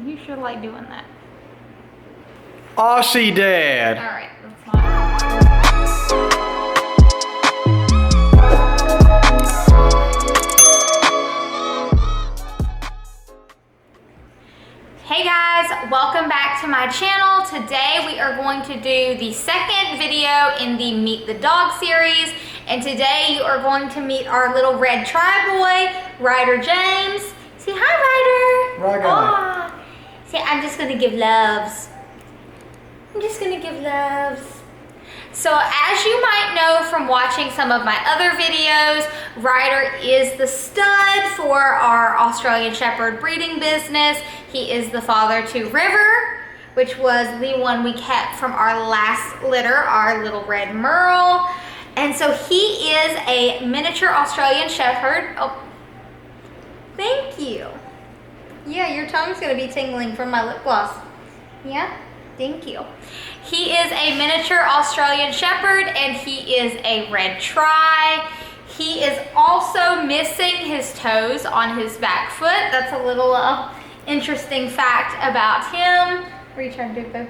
You should like doing that. Aussie Dad. All right, that's fine. Hey guys, welcome back to my channel. Today we are going to do the second video in the Meet the Dog series. And today you are going to meet our little red tri-boy, Ryder James. Say hi, Ryder. Ryder. Aw. Say, I'm just gonna give loves. I'm just gonna give loves. So as you might know from watching some of my other videos, Ryder is the stud for our Australian Shepherd breeding business. He is the father to River, which was the one we kept from our last litter, our little red Merle. And so he is a miniature Australian Shepherd. Oh, thank you. Yeah, your tongue's gonna be tingling from my lip gloss. Yeah, thank you. He is a miniature Australian Shepherd and he is a red tri. He is also missing his toes on his back foot. That's a little interesting fact about him. What are you trying to do, Boo?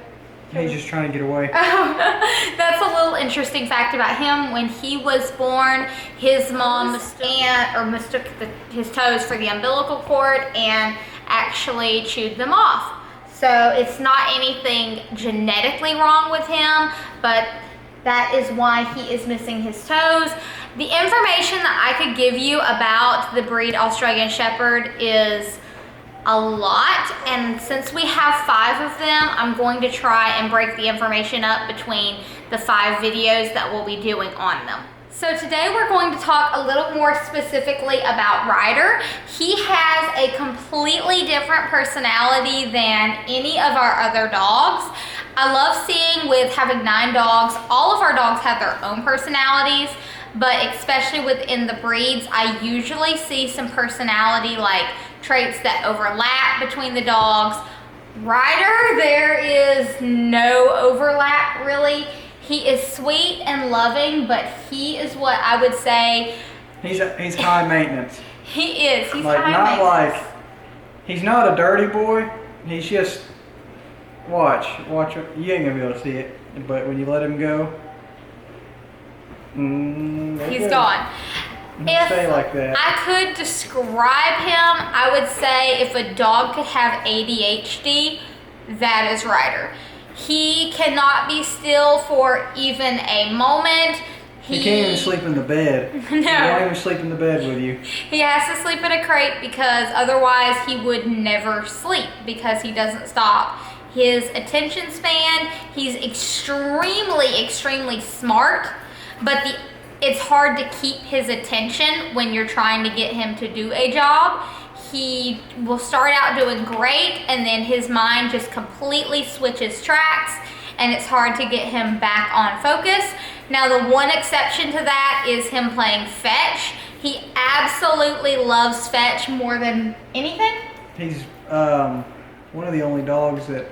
He's just trying to get away. That's a little interesting fact about him. When he was born, his mom mistook his toes for the umbilical cord and actually chewed them off. So it's not anything genetically wrong with him, but that is why he is missing his toes. The information that I could give you about the breed Australian Shepherd is a lot, and since we have 5 of them, I'm going to try and break the information up between the 5 videos that we'll be doing on them. So today we're going to talk a little more specifically about Ryder. He has a completely different personality than any of our other dogs. I love seeing with having 9 dogs, all of our dogs have their own personalities, but especially within the breeds, I usually see some personality like traits that overlap between the dogs. Ryder, there is no overlap really. He is sweet and loving, but he is what I would say. He's high maintenance. He is. He's like, high not maintenance. like, he's not a dirty boy. He's just, watch. You ain't gonna be able to see it, but when you let him go, he's gone. If stay like that. I could describe him, I would say if a dog could have ADHD, that is Ryder. He cannot be still for even a moment. He can't even sleep in the bed. No. He won't even sleep in the bed with you. He has to sleep in a crate because otherwise he would never sleep because he doesn't stop. His attention span, he's extremely smart, but it's hard to keep his attention when you're trying to get him to do a job. He will start out doing great and then his mind just completely switches tracks and it's hard to get him back on focus. Now the one exception to that is him playing fetch. He absolutely loves fetch more than anything. He's one of the only dogs that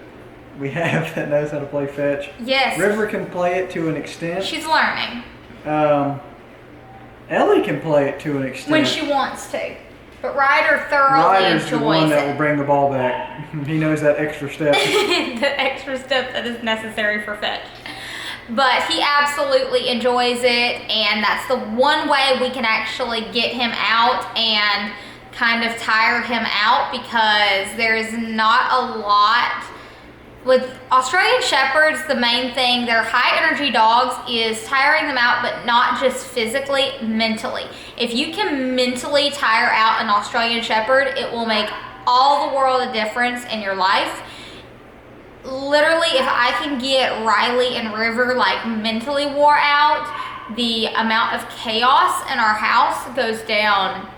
we have that knows how to play fetch. Yes. River can play it to an extent. She's learning. Ellie can play it to an extent. When she wants to. But Ryder thoroughly Ryder's enjoys the one that it. will bring the ball back. He knows that extra step. The extra step that is necessary for fetch. But he absolutely enjoys it, and that's the one way we can actually get him out and kind of tire him out, because there is not a lot. With Australian Shepherds, the main thing, they're high energy dogs, is tiring them out, but not just physically, mentally. If you can mentally tire out an Australian Shepherd, it will make all the world of difference in your life. Literally, if I can get Riley and River like mentally wore out, the amount of chaos in our house goes down.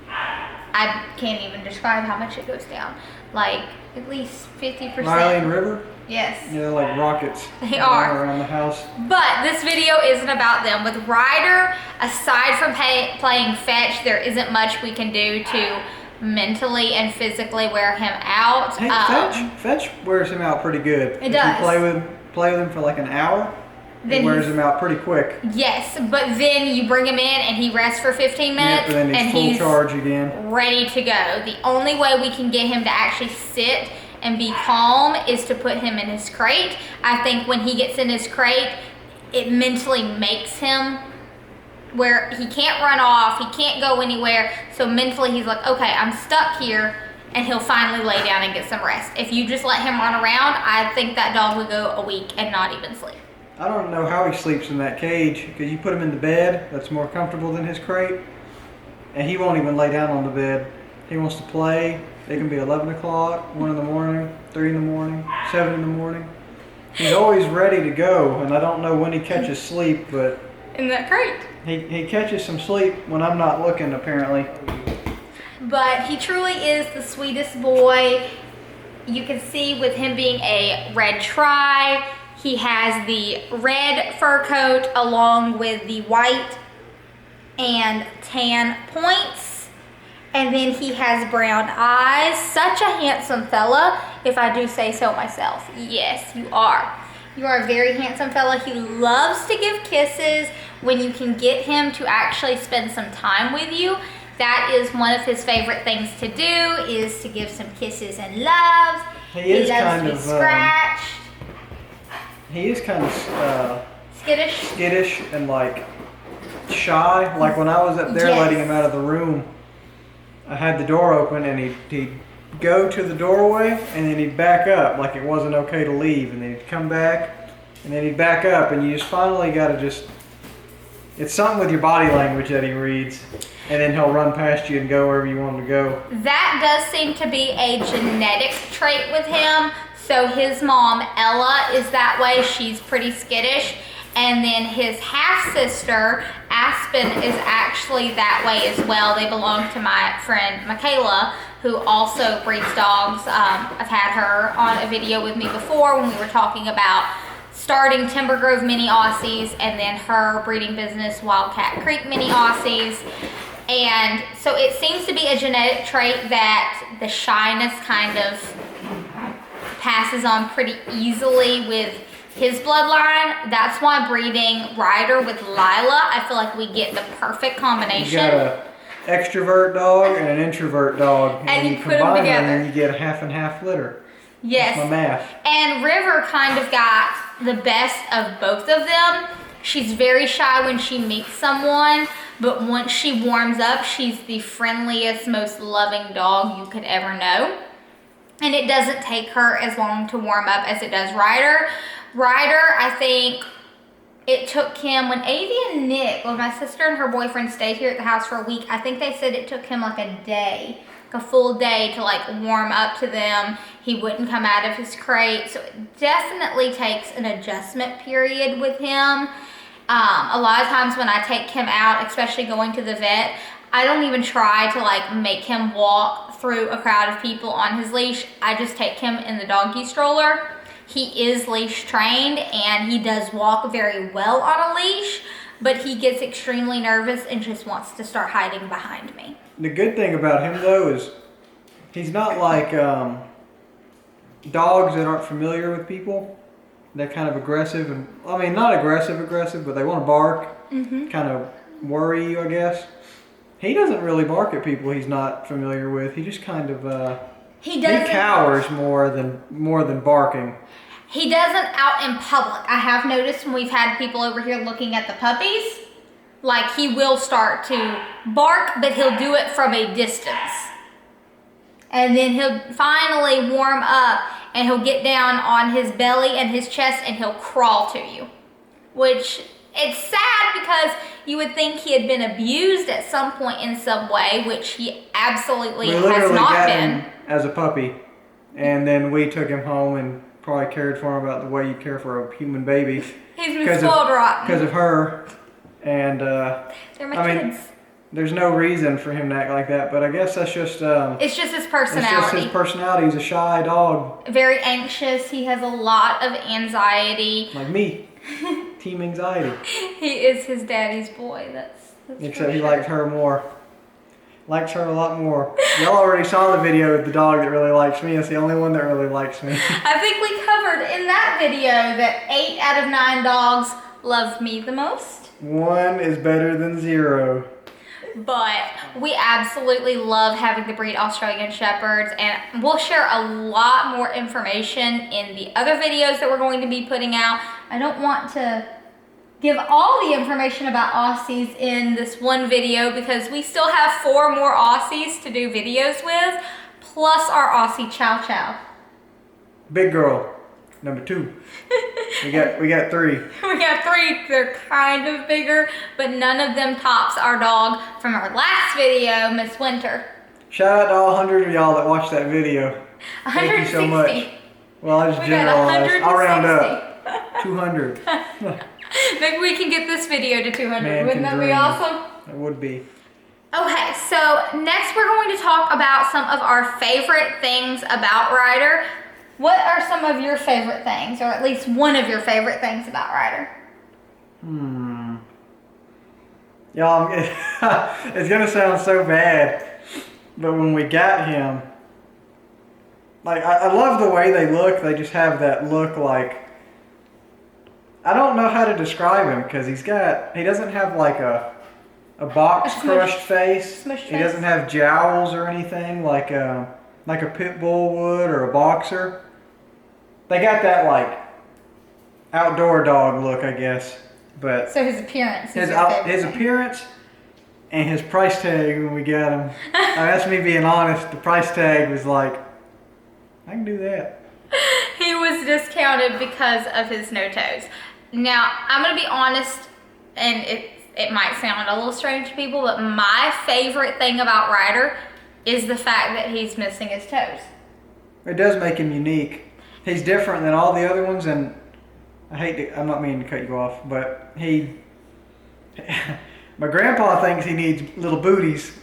I can't even describe how much it goes down. Like, at least 50%. Riley and River? Yes. Yeah, they're like rockets. They are. Around the house. But this video isn't about them. With Ryder, aside from playing fetch, there isn't much we can do to mentally and physically wear him out. Hey, fetch wears him out pretty good. It does. You play with him for like an hour, It wears him out pretty quick. Yes, but then you bring him in and he rests for 15 minutes. Yep, and then he's full charge again. Ready to go. The only way we can get him to actually sit and be calm is to put him in his crate. I think when he gets in his crate, it mentally makes him where he can't run off, he can't go anywhere. So mentally he's like, okay, I'm stuck here, and he'll finally lay down and get some rest. If you just let him run around, I think that dog would go a week and not even sleep. I don't know how he sleeps in that cage, because you put him in the bed that's more comfortable than his crate, and he won't even lay down on the bed. He wants to play. It can be 11 o'clock, 1 in the morning, 3 in the morning, 7 in the morning. He's always ready to go, and I don't know when he catches sleep, but in that crate. He catches some sleep when I'm not looking, apparently. But he truly is the sweetest boy. You can see with him being a red tri, he has the red fur coat along with the white and tan points. And then he has brown eyes. Such a handsome fella, if I do say so myself. Yes, you are. You are a very handsome fella. He loves to give kisses. When you can get him to actually spend some time with you, that is one of his favorite things to do, is to give some kisses and loves. He loves to be scratched. He is kind of skittish and like shy. Like when I was up there letting him out of the room, I had the door open and he'd go to the doorway and then he'd back up like it wasn't okay to leave, and then he'd come back and then he'd back up, and you just finally got to just, it's something with your body language that he reads, and then he'll run past you and go wherever you want him to go. That does seem to be a genetic trait with him. So his mom, Ella, is that way. She's pretty skittish. And then his half-sister, Aspen, is actually that way as well. They belong to my friend Michaela, who also breeds dogs. I've had her on a video with me before when we were talking about starting TimberGrove Mini Aussies, and then her breeding business, Wildcat Creek Mini Aussies. And so it seems to be a genetic trait that the shyness kind of passes on pretty easily with his bloodline. That's why breeding Ryder with Lila, I feel like we get the perfect combination. You got an extrovert dog and an introvert dog, and you put combine them together, and you get a half and half litter. Yes. That's my math. And River kind of got the best of both of them. She's very shy when she meets someone, but once she warms up, she's the friendliest, most loving dog you could ever know. And it doesn't take her as long to warm up as it does Ryder. Ryder, I think it took him, when Avi and Nick, well, my sister and her boyfriend stayed here at the house for a week, I think they said it took him like a day, like a full day to like warm up to them. He wouldn't come out of his crate. So it definitely takes an adjustment period with him. A lot of times when I take him out, especially going to the vet, I don't even try to like make him walk through a crowd of people on his leash. I just take him in the doggy stroller. He is leash trained and he does walk very well on a leash, but he gets extremely nervous and just wants to start hiding behind me. The good thing about him though is he's not like dogs that aren't familiar with people. They're kind of aggressive, and I mean not aggressive, but they want to bark, kind of worry you, I guess. He doesn't really bark at people he's not familiar with. He just kind of he cowers more than barking. He doesn't out in public. I have noticed when we've had people over here looking at the puppies, like he will start to bark, but he'll do it from a distance. And then he'll finally warm up and he'll get down on his belly and his chest and he'll crawl to you. Which, it's sad because you would think he had been abused at some point in some way, which he absolutely has not been. Him as a puppy, and then we took him home and probably cared for him about the way you care for a human baby. He's been spoiled rotten. Because of her. And they're my kids. There's no reason for him to act like that, but I guess that's just it's just his personality. It's just his personality. He's a shy dog. Very anxious. He has a lot of anxiety. Like me. Team anxiety. He is his daddy's boy. That's except he likes her more. Likes her a lot more. Y'all already saw the video of the dog that really likes me. It's the only one that really likes me. I think we covered in that video that 8 out of 9 dogs love me the most. 1 is better than 0. But we absolutely love having the breed Australian Shepherds, and we'll share a lot more information in the other videos that we're going to be putting out. I don't want to give all the information about Aussies in this one video because we still have 4 more Aussies to do videos with, plus our Aussie Chow Chow. Big girl, number 2. We got 3. We got 3. They're kind of bigger, but none of them tops our dog from our last video, Miss Winter. Shout out to all 100 of y'all that watched that video. Thank you so much. Well, I just generalized. I'll round up. 200. Maybe we can get this video to 200. Man Wouldn't can that be dream. awesome? It would be. Okay, so next we're going to talk about some of our favorite things about Ryder. What are some of your favorite things, or at least one of your favorite things about Ryder? Y'all, it's gonna sound so bad, but when we got him, like, I love the way they look. They just have that look like, I don't know how to describe him because he doesn't have like a box crushed face. He doesn't have jowls or anything like a pit bull would or a boxer. They got that like outdoor dog look, I guess. But so his appearance is his appearance and his price tag when we got him. That's me being honest. The price tag was like, I can do that. He was discounted because of his no toes. Now, I'm going to be honest, and it might sound a little strange to people, but my favorite thing about Ryder is the fact that he's missing his toes. It does make him unique. He's different than all the other ones, and I'm not meaning to cut you off, but my grandpa thinks he needs little booties,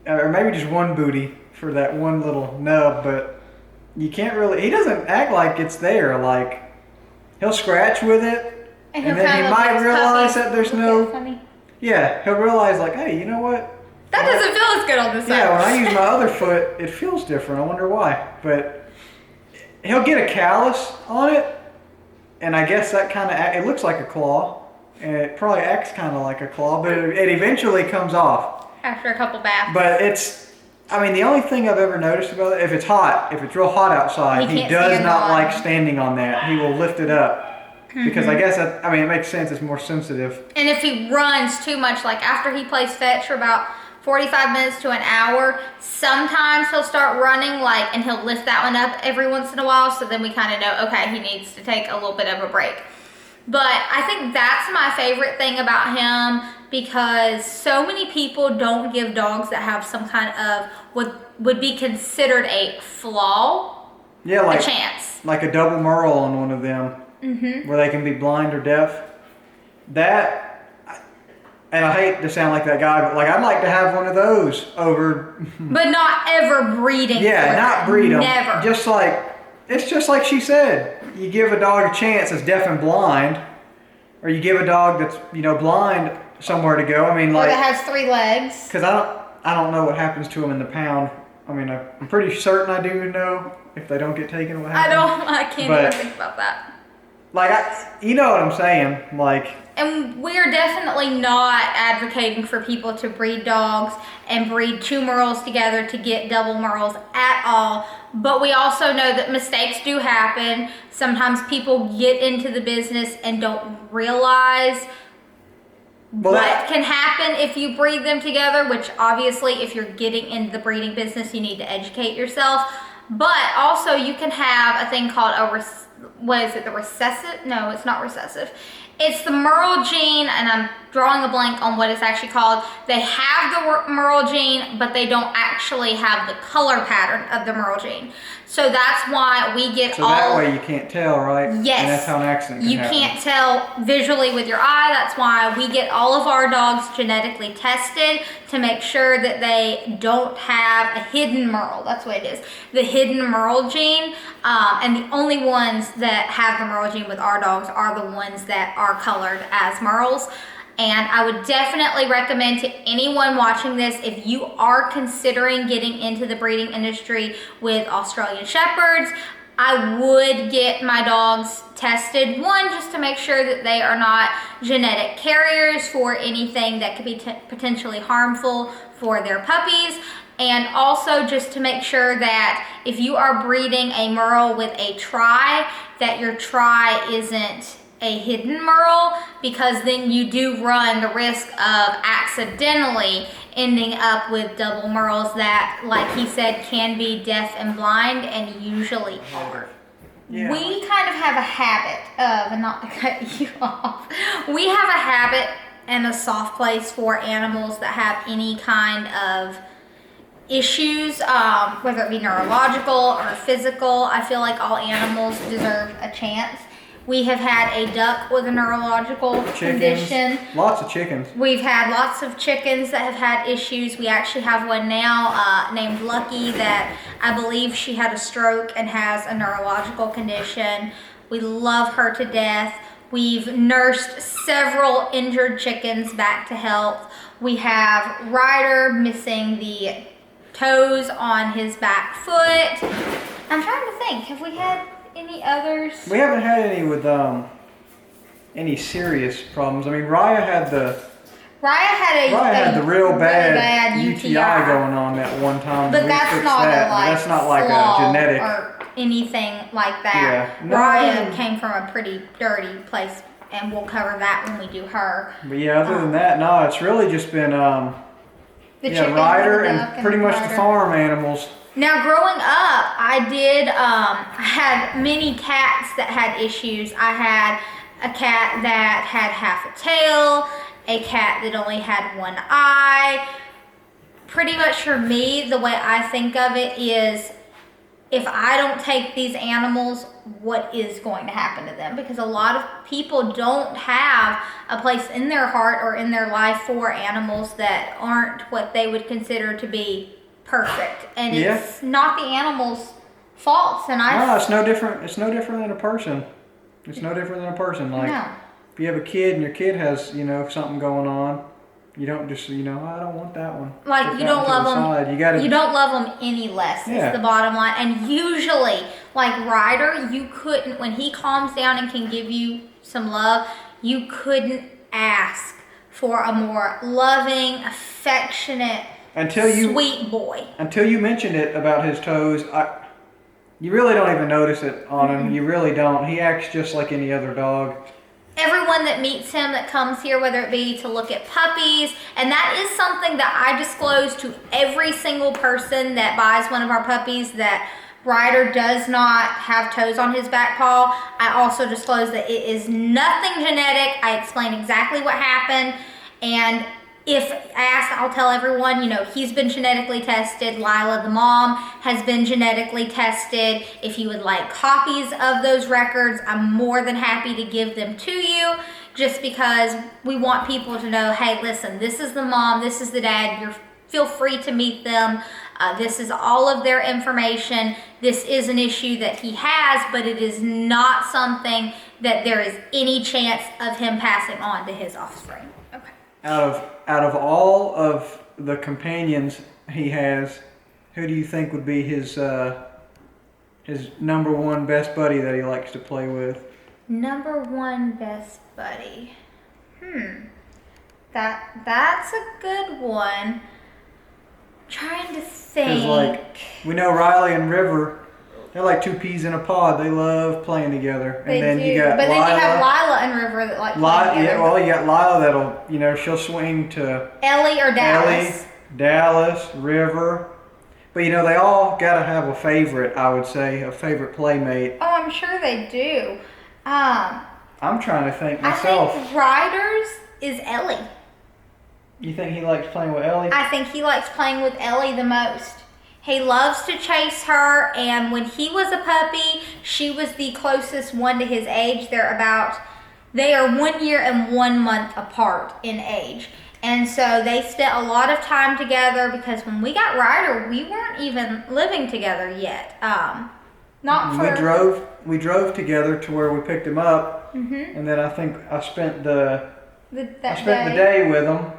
or maybe just one booty for that one little nub, but you can't really, he doesn't act like it's there. Like, he'll scratch with it, and then he might realize that there's no, yeah, he'll realize like, hey, you know what? That doesn't feel as good on this side. Yeah, when I use my other foot, it feels different. I wonder why. But he'll get a callus on it, and I guess that kind of, it looks like a claw, and it probably acts kind of like a claw, but it eventually comes off. After a couple baths. But the only thing I've ever noticed about it, if it's real hot outside, he does not like standing on that. He will lift it up. Because I guess it makes sense. It's more sensitive. And if he runs too much, like after he plays fetch for about 45 minutes to an hour, sometimes he'll start running and he'll lift that one up every once in a while. So then we kind of know, okay, he needs to take a little bit of a break. But I think that's my favorite thing about him because so many people don't give dogs that have some kind of what would be considered a flaw a chance. Like a double merle on one of them. Where they can be blind or deaf. And I hate to sound like that guy, but I'd like to have one of those over. But not ever breeding. Yeah, not breed them. Never. It's just like she said. You give a dog a chance that's deaf and blind, or you give a dog that's blind somewhere to go. Or that has 3 legs. Because I don't know what happens to them in the pound. I'm pretty certain I do know if they don't get taken. What happens. I can't even think about that. You know what I'm saying, And we're definitely not advocating for people to breed dogs and breed 2 merles together to get double merles at all. But we also know that mistakes do happen. Sometimes people get into the business and don't realize what can happen if you breed them together, which obviously if you're getting into the breeding business, you need to educate yourself. But also you can have a thing called the recessive? No, it's not recessive. It's the merle gene, and I'm drawing a blank on what it's actually called. They have the merle gene, but they don't actually have the color pattern of the merle gene. So that's why we get So that way you can't tell, right? Yes. And that's how an accident can happen. You can't tell visually with your eye. That's why we get all of our dogs genetically tested to make sure that they don't have a hidden merle. That's what it is. The hidden merle gene. And the only ones that have the merle gene with our dogs are the ones that are colored as merles. And I would definitely recommend to anyone watching this, if you are considering getting into the breeding industry with Australian Shepherds, I would get my dogs tested. One, just to make sure that they are not genetic carriers for anything that could be potentially harmful for their puppies. And also just to make sure that if you are breeding a merle with a tri, that your tri isn't a hidden merle, because then you do run the risk of accidentally ending up with double merles that, like he said, can be deaf and blind and usually are. Yeah. We kind of have a habit of, and not to cut you off, we have a habit and a soft place for animals that have any kind of issues, whether it be neurological or physical. I feel like all animals deserve a chance. We have had a duck with a neurological condition. Lots of chickens. We've had lots of chickens that have had issues. We actually have one now named Lucky that I believe she had a stroke and has a neurological condition. We love her to death. We've nursed several injured chickens back to health. We have Ryder missing the toes on his back foot. I'm trying to think, have we had any others? We haven't had any with any serious problems. I mean, Raya had the real bad UTI going on that one time. But that's not like a genetic or anything like that. Yeah. No, Raya came from a pretty dirty place, and we'll cover that when we do her. But yeah, other than that, no, it's really just been chicken, Ryder and pretty much the farm animals. Now, growing up, I did had many cats that had issues. I had a cat that had half a tail, a cat that only had one eye. Pretty much for me, the way I think of it is, if I don't take these animals, what is going to happen to them? Because a lot of people don't have a place in their heart or in their life for animals that aren't what they would consider to be perfect, and it's not the animal's faults. And no, it's no different. It's no different than a person. It's no different than a person. Like if you have a kid and your kid has something going on, you don't just I don't want that one. Like you don't love them. You don't love them any less. Is the bottom line. And usually, like Ryder, you couldn't, when he calms down and can give you some love, you couldn't ask for a more loving, affectionate, sweet boy. Until you mentioned it about his toes, you really don't even notice it on him. You really don't. He acts just like any other dog. Everyone that meets him, that comes here, whether it be to look at puppies, and that is something that I disclose to every single person that buys one of our puppies, that Ryder does not have toes on his back paw. I also disclose that it is nothing genetic. I explain exactly what happened, and if asked, I'll tell everyone, he's been genetically tested. Lila, the mom, has been genetically tested. If you would like copies of those records, I'm more than happy to give them to you, just because we want people to know, hey, listen, this is the mom, this is the dad. Feel free to meet them. This is all of their information. This is an issue that he has, but it is not something that there is any chance of him passing on to his offspring. Okay. Out of all of the companions he has, who do you think would be his number one best buddy that he likes to play with? Number one best buddy. That's a good one. Trying to think. 'Cause we know Riley and River, they're like two peas in a pod. They love playing together. And then you got Lila. Then you have Lila and River that like playing together. Yeah, well, you got Lila that'll, she'll swing to Ellie or Dallas. Dallas, River. But, they all got to have a favorite, I would say, a favorite playmate. Oh, I'm sure they do. I'm trying to think myself. I think Ryder's is Ellie. You think he likes playing with Ellie? I think he likes playing with Ellie the most. He loves to chase her, and when he was a puppy, she was the closest one to his age. They are 1 year and 1 month apart in age. And so they spent a lot of time together, because when we got Ryder, we weren't even living together yet. We drove together to where we picked him up, and then I think I spent the day with him.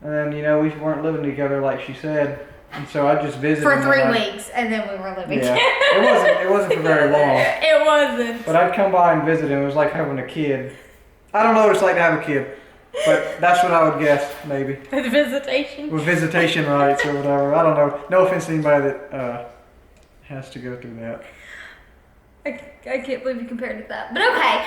And then, we weren't living together like she said. And so I just visited For him 3 when weeks, and then we were living. Yeah, it wasn't for very long. It wasn't. But I'd come by and visit him. It was like having a kid. I don't know what it's like to have a kid, but that's what I would guess, maybe. With visitation. With visitation rights or whatever. I don't know. No offense to anybody that has to go through that. I can't believe you compared it to that. But okay.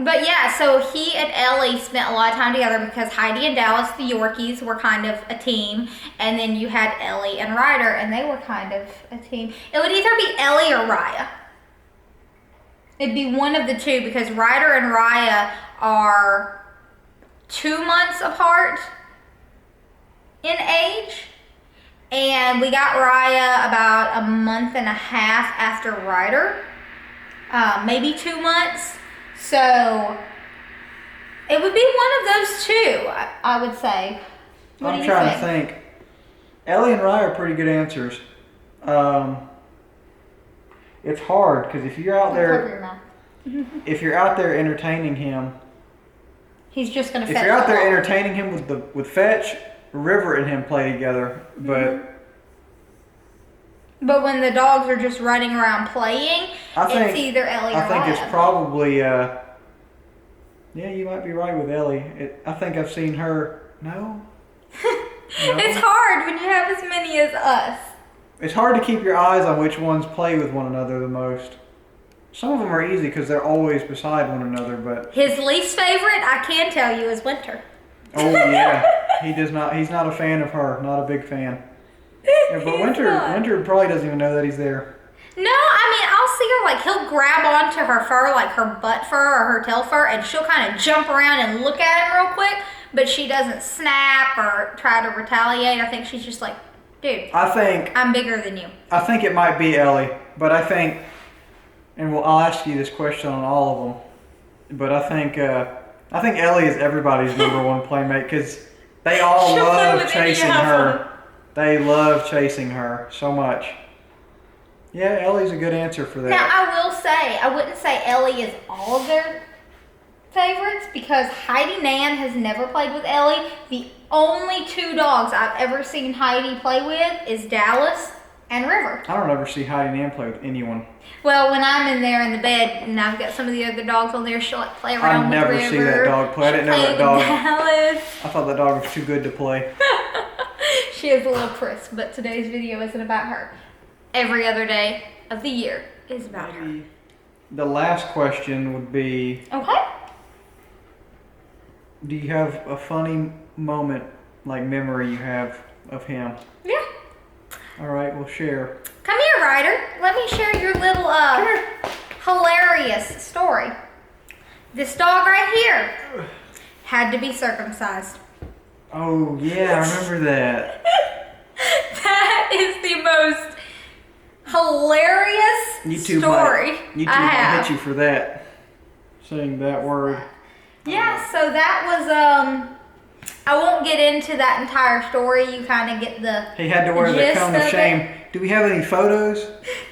But yeah, so he and Ellie spent a lot of time together because Heidi and Dallas, the Yorkies, were kind of a team. And then you had Ellie and Ryder, and they were kind of a team. It would either be Ellie or Raya. It'd be one of the two because Ryder and Raya are 2 months apart in age. And we got Raya about a month and a half after Ryder. Maybe 2 months. So it would be one of those two, I would say. What do you I'm trying to think. Ellie and Rye are pretty good answers. It's hard because if you're out there, entertaining him, he's just gonna. If you're out there entertaining him with Fetch, River and him play together, but. But when the dogs are just running around playing, it's either Ellie or Raya. I think it's probably, yeah, you might be right with Ellie. I think I've seen her, no? It's hard when you have as many as us. It's hard to keep your eyes on which ones play with one another the most. Some of them are easy because they're always beside one another, but... His least favorite, I can tell you, is Winter. Oh, yeah. He's not a fan of her, not a big fan. Yeah, but Winter probably doesn't even know that he's there. No, I mean, I'll see her, like, he'll grab onto her fur, like her butt fur or her tail fur, and she'll kind of jump around and look at him real quick, but she doesn't snap or try to retaliate. I think she's just like, dude, I'm bigger than you. I think it might be Ellie, but I think, and I'll ask you this question on all of them, but I think Ellie is everybody's number one playmate because they all love chasing her. They love chasing her so much. Yeah, Ellie's a good answer for that. Now, I will say, I wouldn't say Ellie is all of their favorites because Heidi Nan has never played with Ellie. The only 2 dogs I've ever seen Heidi play with is Dallas and River. I don't ever see Heidi Nan play with anyone. Well, when I'm in there in the bed and I've got some of the other dogs on there, she'll like play around with River. I never see that dog play. I didn't know that dog. Dallas. I thought that dog was too good to play. She is a little crisp, but today's video isn't about her. Every other day of the year is about her. The last question would be... Okay. Do you have a funny moment, like memory you have of him? Yeah. All right, we'll share. Come here, Ryder. Let me share your little hilarious story. This dog right here had to be circumcised. Oh, yeah, I remember that. That is the most hilarious story YouTube I have. might hit you for that, saying that word. Yeah, so that was, I won't get into that entire story. You kind of get the He had to wear the cone of shame. Do we have any photos?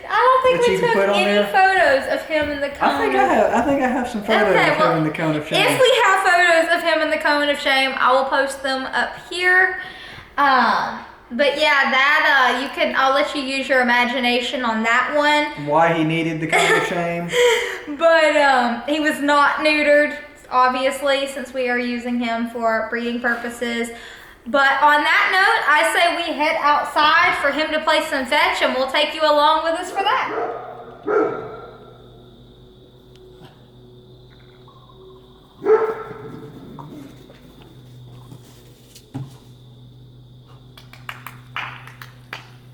I don't think we took any photos of him in the cone. I think I have some photos of him in the cone of shame. If we have photos of him in the cone of shame, I will post them up here. But yeah, that I'll let you use your imagination on that one. Why he needed the cone of shame. But he was not neutered, obviously, since we are using him for breeding purposes. But on that note, I say we head outside for him to play some fetch, and we'll take you along with us for that.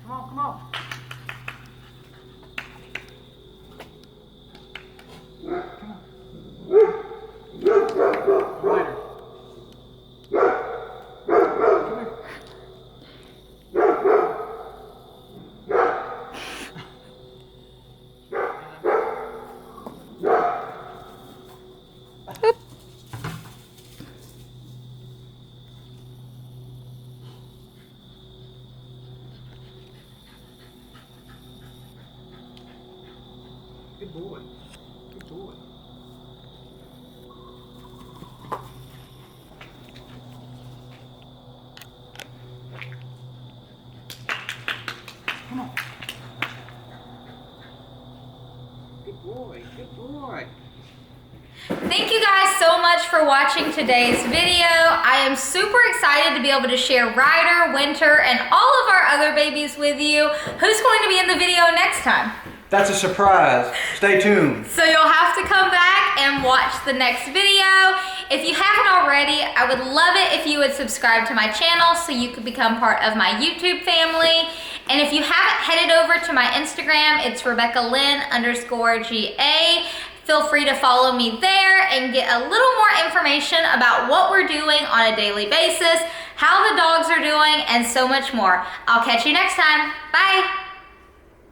Come on. Ryder. Good boy. Good boy. Good boy. Thank you guys so much for watching today's video. I am super excited to be able to share Ryder, Winter, and all of our other babies with you. Who's going to be in the video next time? That's a surprise. Stay tuned. So you'll have to come back and watch the next video. If you haven't already, I would love it if you would subscribe to my channel so you could become part of my YouTube family. And if you haven't headed over to my Instagram, it's RebeccaLynn_GA. Feel free to follow me there and get a little more information about what we're doing on a daily basis, how the dogs are doing, and so much more. I'll catch you next time. Bye.